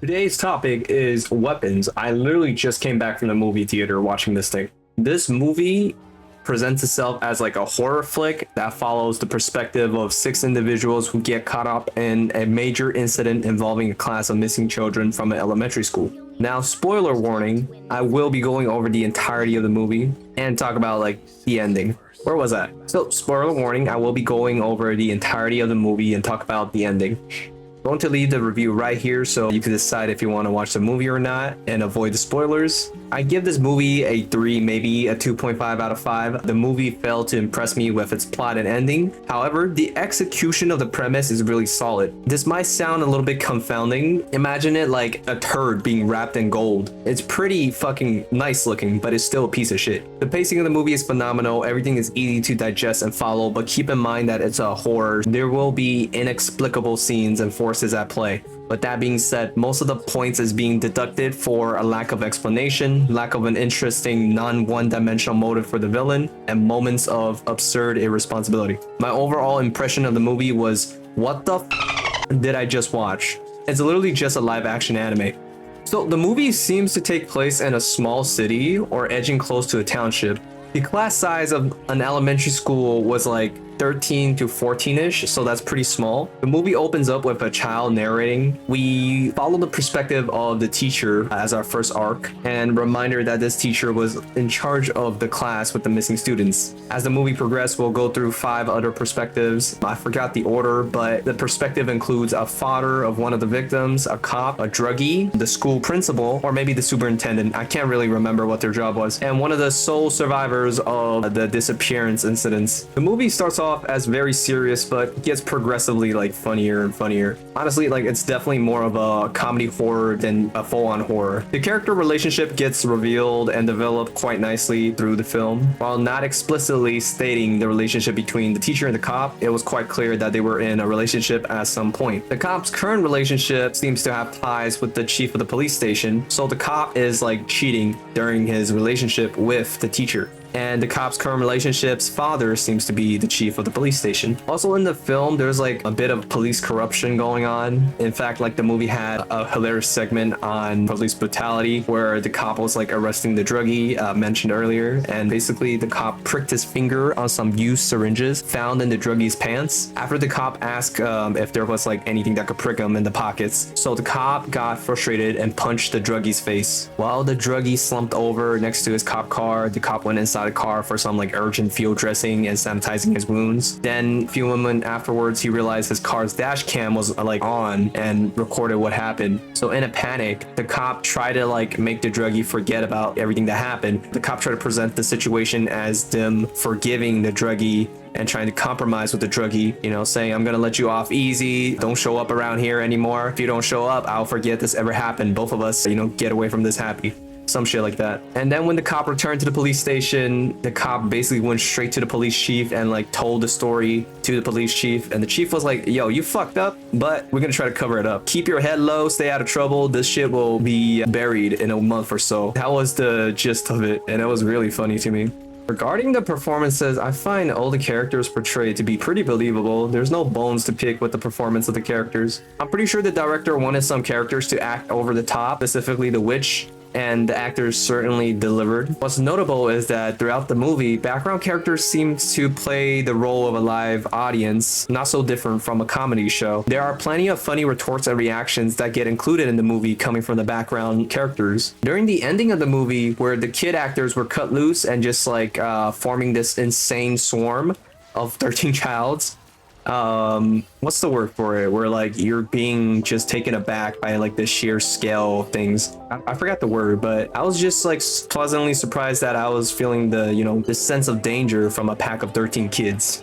Today's topic is weapons. I literally just came back from the movie theater watching this thing. This movie presents itself as like a horror flick that follows the perspective of six individuals who get caught up in a major incident involving a class of missing children from an elementary school. Now, spoiler warning, I will be going over the entirety of the movie and talk about like the ending. Where was that? So, spoiler warning, I will be going over the entirety of the movie and talk about the ending. Going to leave the review right here so you can decide if you want to watch the movie or not and avoid the spoilers. I give this movie a 3, maybe a 2.5 out of 5. The movie failed to impress me with its plot and ending. However, the execution of the premise is really solid. This might sound a little bit confounding. Imagine it like a turd being wrapped in gold. It's pretty fucking nice looking, but it's still a piece of shit. The pacing of the movie is phenomenal. Everything is easy to digest and follow, but keep in mind that it's a horror. There will be inexplicable scenes and forces at play. But that being said, most of the points is being deducted for a lack of explanation, lack of an interesting non-one-dimensional motive for the villain, and moments of absurd irresponsibility. My overall impression of the movie was, what the did I just watch? It's literally just a live-action anime. So the movie seems to take place in a small city or edging close to a township. The class size of an elementary school was like 13 to 14-ish, so that's pretty small. The movie opens up with a child narrating. We follow the perspective of the teacher as our first arc, and reminder that this teacher was in charge of the class with the missing students. As the movie progresses, we'll go through 5 other perspectives. I forgot the order, but the perspective includes a father of one of the victims, a cop, a druggie, the school principal, or maybe the superintendent. I can't really remember what their job was, and one of the sole survivors of the disappearance incidents. The movie starts off as very serious, but gets progressively like funnier and funnier. Honestly, like it's definitely more of a comedy horror than a full-on horror. The character relationship gets revealed and developed quite nicely through the film. While not explicitly stating the relationship between the teacher and the cop, it was quite clear that they were in a relationship at some point. The cop's current relationship seems to have ties with the chief of the police station, so the cop is like cheating during his relationship with the teacher. And the cop's current relationship's father seems to be the chief of the police station. Also in the film, there's like a bit of police corruption going on. In fact, like the movie had a hilarious segment on police brutality where the cop was like arresting the druggie mentioned earlier. And basically the cop pricked his finger on some used syringes found in the druggie's pants after the cop asked if there was like anything that could prick him in the pockets. So the cop got frustrated and punched the druggie's face. While the druggie slumped over next to his cop car, the cop went inside the car for some like urgent field dressing and sanitizing his wounds. Then a few moments afterwards, he realized his car's dash cam was like on and recorded what happened. So in a panic, the cop tried to like make the druggie forget about everything that happened. The cop tried to present the situation as them forgiving the druggie and trying to compromise with the druggie, you know, saying, I'm gonna let you off easy, don't show up around here anymore. If you don't show up, I'll forget this ever happened. Both of us, you know, get away from this happy. Some shit like that. And then when the cop returned to the police station, the cop basically went straight to the police chief and like told the story to the police chief. And the chief was like, yo, you fucked up, but we're gonna try to cover it up. Keep your head low, stay out of trouble. This shit will be buried in a month or so. That was the gist of it. And it was really funny to me. Regarding the performances, I find all the characters portrayed to be pretty believable. There's no bones to pick with the performance of the characters. I'm pretty sure the director wanted some characters to act over the top, specifically the witch, and the actors certainly delivered. What's notable is that throughout the movie, background characters seem to play the role of a live audience, not so different from a comedy show. There are plenty of funny retorts and reactions that get included in the movie coming from the background characters. During the ending of the movie, where the kid actors were cut loose and just like forming this insane swarm of 13 childs, what's the word for it, where like you're being just taken aback by like the sheer scale of things. I forgot the word, but I was just like pleasantly surprised that I was feeling the, you know, this sense of danger from a pack of 13 kids.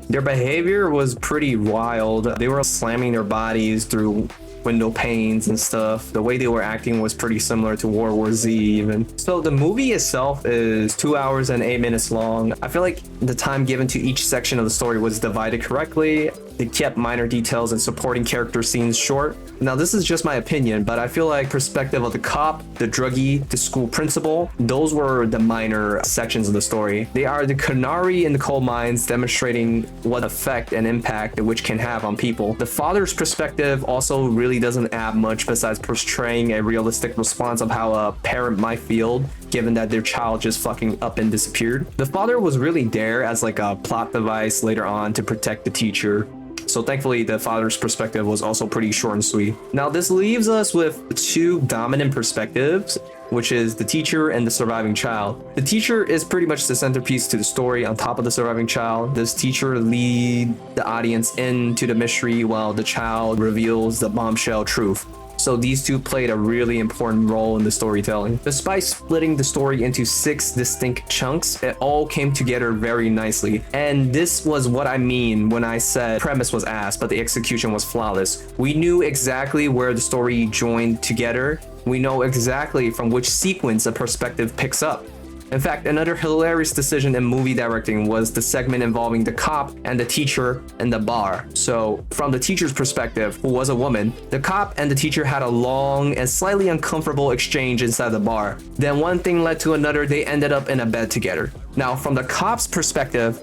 Their behavior was pretty wild. They were slamming their bodies through window panes and stuff. The way they were acting was pretty similar to World War Z even. So the movie itself is 2 hours and 8 minutes long. I feel like the time given to each section of the story was divided correctly. They kept minor details and supporting character scenes short. Now, this is just my opinion, but I feel like perspective of the cop, the druggie, the school principal, those were the minor sections of the story. They are the canary in the coal mines, demonstrating what effect and impact which can have on people. The father's perspective also really doesn't add much besides portraying a realistic response of how a parent might feel given that their child just fucking up and disappeared. The father was really there as like a plot device later on to protect the teacher. So thankfully, the father's perspective was also pretty short and sweet. Now, this leaves us with two dominant perspectives, which is the teacher and the surviving child. The teacher is pretty much the centerpiece to the story on top of the surviving child. This teacher leads the audience into the mystery while the child reveals the bombshell truth. So these two played a really important role in the storytelling. Despite splitting the story into 6 distinct chunks, it all came together very nicely. And this was what I mean when I said premise was ass, but the execution was flawless. We knew exactly where the story joined together. We know exactly from which sequence a perspective picks up. In fact, another hilarious decision in movie directing was the segment involving the cop and the teacher in the bar. So, from the teacher's perspective, who was a woman, the cop and the teacher had a long and slightly uncomfortable exchange inside the bar. Then one thing led to another, they ended up in a bed together. Now, from the cop's perspective,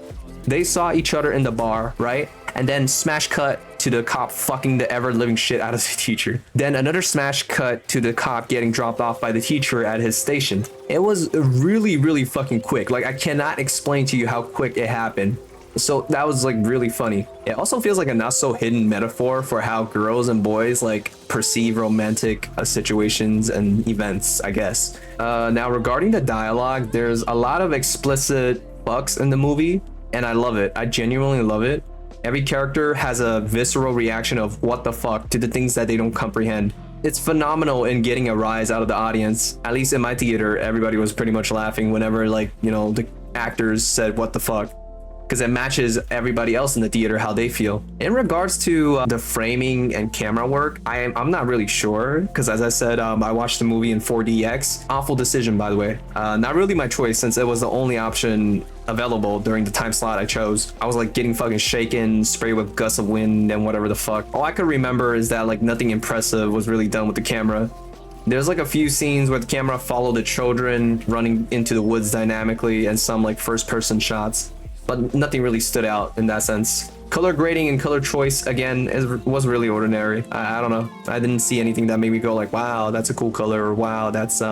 they saw each other in the bar, right? And then smash cut to the cop fucking the ever-living shit out of the teacher. Then another smash cut to the cop getting dropped off by the teacher at his station. It was really, really fucking quick. Like, I cannot explain to you how quick it happened. So that was like really funny. It also feels like a not so hidden metaphor for how girls and boys like perceive romantic situations and events, I guess. Now regarding the dialogue, there's a lot of explicit fucks in the movie, and I love it. I genuinely love it. Every character has a visceral reaction of what the fuck to the things that they don't comprehend. It's phenomenal in getting a rise out of the audience. At least in my theater, everybody was pretty much laughing whenever, like, you know, the actors said what the fuck, because it matches everybody else in the theater how they feel. In regards to the framing and camera work, I'm not really sure, because as I said, I watched the movie in 4DX. Awful decision, by the way. Not really my choice, since it was the only option available during the time slot I chose. I was like getting fucking shaken, sprayed with gusts of wind and whatever the fuck. All I could remember is that like nothing impressive was really done with the camera. There's like a few scenes where the camera followed the children running into the woods dynamically and some like first person shots, but nothing really stood out in that sense. Color grading and color choice, again, was really ordinary. I don't know. I didn't see anything that made me go like, wow, that's a cool color, or wow, that's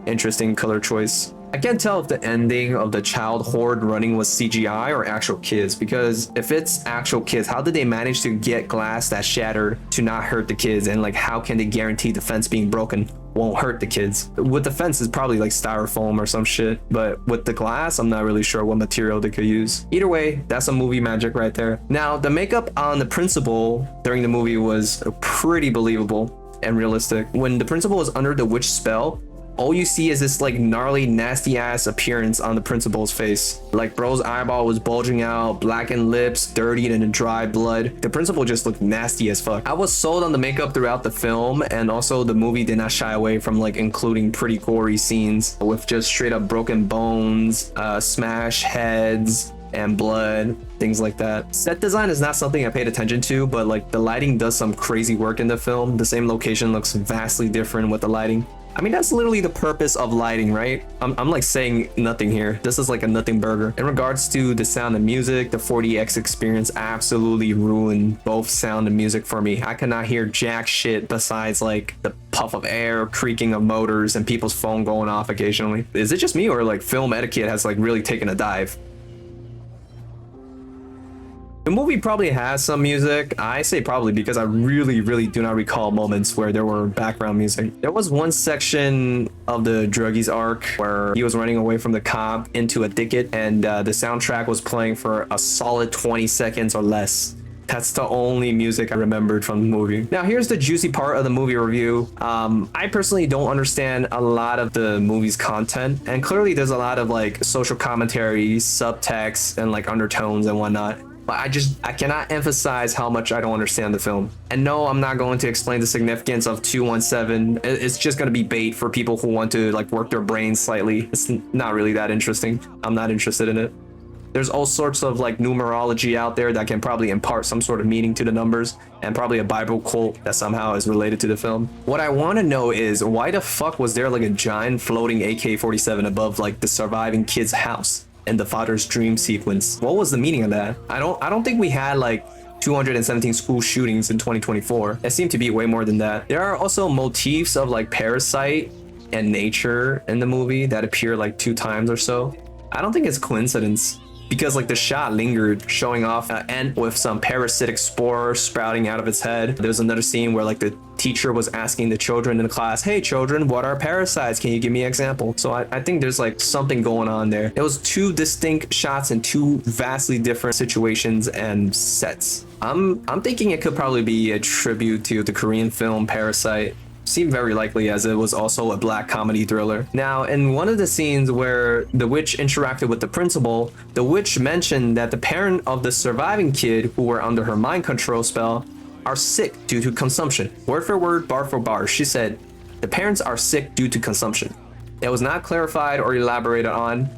interesting color choice. I can't tell if the ending of the child horde running was CGI or actual kids, because if it's actual kids, how did they manage to get glass that shattered to not hurt the kids? And like, how can they guarantee the fence being broken won't hurt the kids? With the fence, it's probably like styrofoam or some shit, but with the glass, I'm not really sure what material they could use. Either way, that's some movie magic right there. Now, the makeup on the principal during the movie was pretty believable and realistic. When the principal was under the witch spell, all you see is this like gnarly, nasty ass appearance on the principal's face. Like, bro's eyeball was bulging out, blackened lips, dirtied and dry blood. The principal just looked nasty as fuck. I was sold on the makeup throughout the film, and also the movie did not shy away from like including pretty gory scenes with just straight up broken bones, smash heads, and blood, things like that. Set design is not something I paid attention to, but like the lighting does some crazy work in the film. The same location looks vastly different with the lighting. I mean, that's literally the purpose of lighting, right? I'm like saying nothing here. This is like a nothing burger. In regards to the sound and music, the 4DX experience absolutely ruined both sound and music for me. I cannot hear jack shit besides like the puff of air, creaking of motors, and people's phone going off occasionally. Is it just me, or like film etiquette has like really taken a dive? The movie probably has some music. I say probably because I really do not recall moments where there were background music. There was one section of the druggie's arc where he was running away from the cop into a thicket, and the soundtrack was playing for a solid 20 seconds or less. That's the only music I remembered from the movie. Now here's the juicy part of the movie review. I personally don't understand a lot of the movie's content, and clearly there's a lot of like social commentary, subtext, and like undertones and whatnot. But I cannot emphasize how much I don't understand the film. And no, I'm not going to explain the significance of 217. It's just going to be bait for people who want to like work their brains slightly. It's not really that interesting. I'm not interested in it. There's all sorts of like numerology out there that can probably impart some sort of meaning to the numbers, and probably a Bible quote that somehow is related to the film. What I want to know is why the fuck was there like a giant floating AK-47 above like the surviving kid's house in the father's dream sequence? What was the meaning of that? I don't think we had like 217 school shootings in 2024. It seemed to be way more than that. There are also motifs of like parasite and nature in the movie that appear like 2 times or so. I don't think it's coincidence, because like the shot lingered, showing off an ant with some parasitic spore sprouting out of its head. There's another scene where like the teacher was asking the children in the class, hey children, what are parasites? Can you give me an example? So I think there's like something going on there. It was 2 distinct shots in 2 vastly different situations and sets. I'm thinking it could probably be a tribute to the Korean film Parasite. Seemed very likely, as it was also a black comedy thriller. Now, in one of the scenes where the witch interacted with the principal, the witch mentioned that the parent of the surviving kid who were under her mind control spell are sick due to consumption. Word for word, bar for bar, she said, the parents are sick due to consumption. It was not clarified or elaborated on,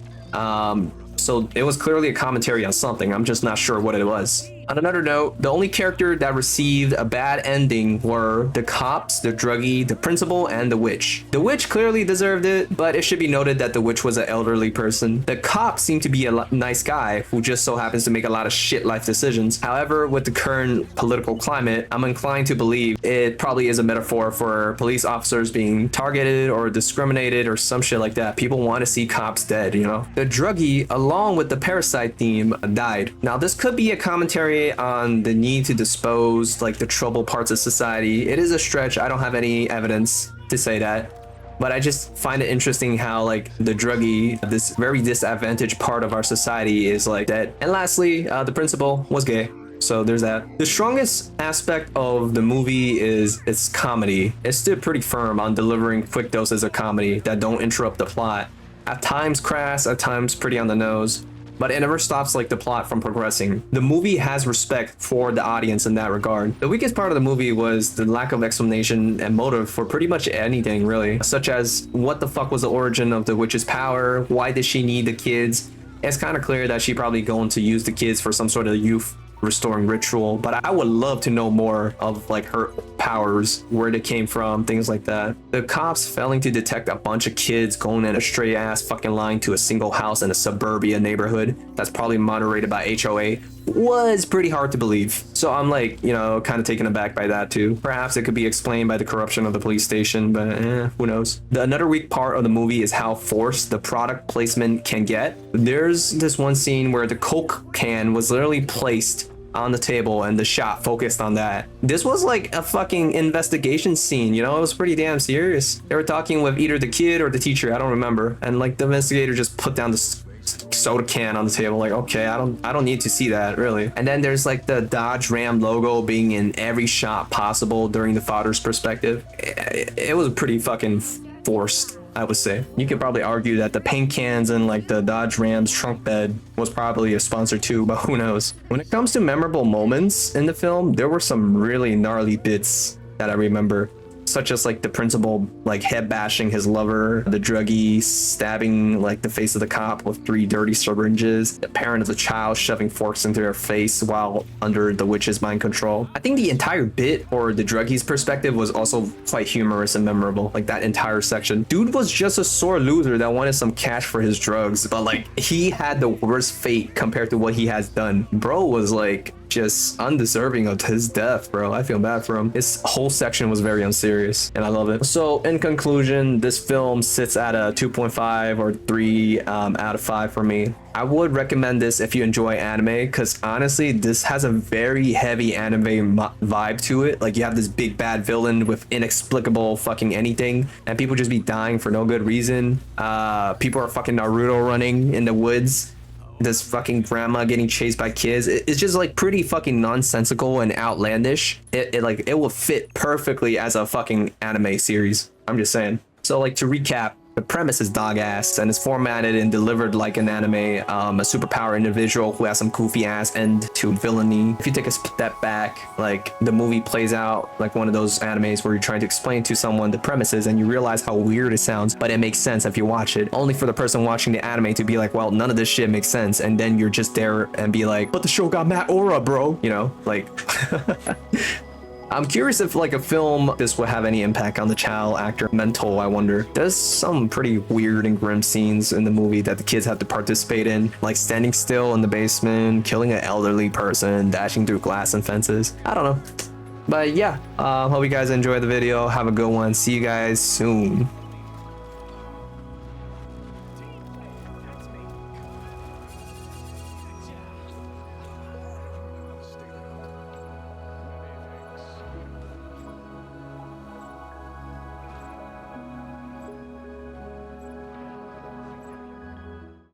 so it was clearly a commentary on something. I'm just not sure what it was. On another note, the only character that received a bad ending were the cops, the druggie, the principal, and the witch. The witch clearly deserved it, but it should be noted that the witch was an elderly person. The cop seemed to be a nice guy who just so happens to make a lot of shit life decisions. However, with the current political climate, I'm inclined to believe it probably is a metaphor for police officers being targeted or discriminated or some shit like that. People want to see cops dead, you know? The druggie, along with the parasite theme, died. Now, this could be a commentary on the need to dispose like the troubled parts of society. It is a stretch. I don't have any evidence to say that, but I just find it interesting how like the druggie, this very disadvantaged part of our society, is like dead. And lastly, the principal was gay. So there's that. The strongest aspect of the movie is its comedy. It stood pretty firm on delivering quick doses of comedy that don't interrupt the plot. At times crass, at times pretty on the nose, but it never stops like the plot from progressing. The movie has respect for the audience in that regard. The weakest part of the movie was the lack of explanation and motive for pretty much anything, really, such as what the fuck was the origin of the witch's power? Why did she need the kids? It's kind of clear that she probably going to use the kids for some sort of youth restoring ritual, but I would love to know more of like her powers, where they came from, things like that. The cops failing to detect a bunch of kids going in a straight ass fucking line to a single house in a suburbia neighborhood that's probably moderated by HOA was pretty hard to believe. So I'm like, you know, kind of taken aback by that too. Perhaps it could be explained by the corruption of the police station, but who knows. Another weak part of the movie is how forced the product placement can get. There's this one scene where the Coke can was literally placed on the table and the shot focused on that. This was like a fucking investigation scene, you know? It was pretty damn serious. They were talking with either the kid or the teacher, I don't remember, and like the investigator just put down the soda can on the table, like, okay, I don't need to see that, really. And then there's like the Dodge Ram logo being in every shot possible during the father's perspective. It was pretty fucking forced, I would say. You could probably argue that the paint cans and like the Dodge Ram's trunk bed was probably a sponsor too, but who knows. When it comes to memorable moments in the film, there were some really gnarly bits that I remember, such as like the principal like head bashing his lover, the druggie stabbing like the face of the cop with 3 dirty syringes, the parent of the child shoving forks into their face while under the witch's mind control. I think the entire bit, or the druggie's perspective, was also quite humorous and memorable. Like that entire section. Dude was just a sore loser that wanted some cash for his drugs, but like he had the worst fate compared to what he has done. Bro was like just undeserving of his death, bro. I feel bad for him. This whole section was very unserious and I love it. So in conclusion, this film sits at a 2.5 or 3 out of 5 for me. I would recommend this if you enjoy anime, because honestly, this has a very heavy anime vibe to it. Like you have this big bad villain with inexplicable fucking anything, and people just be dying for no good reason. People are fucking Naruto running in the woods. This fucking grandma getting chased by kids. It's just like pretty fucking nonsensical and outlandish. It will fit perfectly as a fucking anime series. I'm just saying. So like to recap, The premise is dog ass and it's formatted and delivered like an anime, a superpower individual who has some goofy ass end to villainy. If you take a step back, like the movie plays out like one of those animes where you're trying to explain to someone the premises and you realize how weird it sounds, but it makes sense if you watch it. Only for the person watching the anime to be like, well, none of this shit makes sense. And then you're just there and be like, but the show got mad aura, bro. You know, like... I'm curious if like a film this would have any impact on the child actor mental. I wonder. There's some pretty weird and grim scenes in the movie that the kids have to participate in, like standing still in the basement, killing an elderly person, dashing through glass and fences. I don't know. But yeah, hope you guys enjoy the video. Have a good one. See you guys soon.